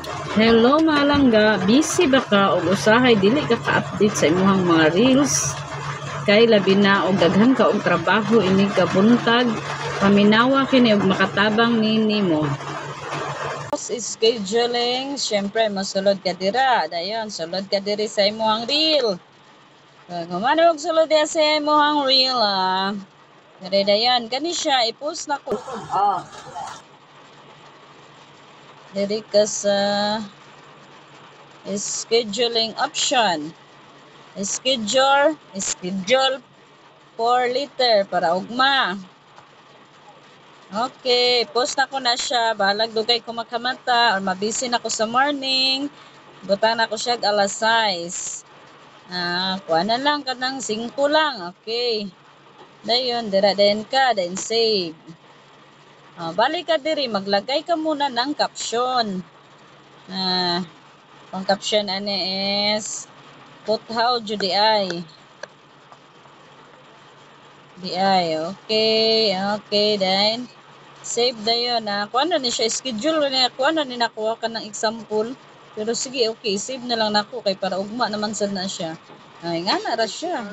Hello mga langga, busy ba ka o usahay dili ka ka-update sa imuhang mga reels? Kay labi na og daghan ka og trabaho inig ka buntag, paminawa kini og makatabang nini mo. Scheduling, syempre masulod ka dira, dayon sulod ka diri sa imuhang reel. Kumano og sulod diha sa imuhang reel Diri dayon kani siya i-post na ko. Diri ka sa scheduling option. Schedule for later para ugma. Okay, post na ko na siya. Balag dugay ko makamata or mabisi na ko sa morning. Butang na ko siya alas 6. Kuha na lang kanang 5 lang. Okay. Dayon, dira dayon ka, dayon save. Balik ka diri, maglagay ka muna ng caption. Ang caption ani is put how judi ay. Okay, then save dayon kuan na ni siya schedule ni kuan na ni nakuha ka ng example. Pero sige, okay, save na lang nako kay para ugma naman sad na siya. Ay nga na ra siya.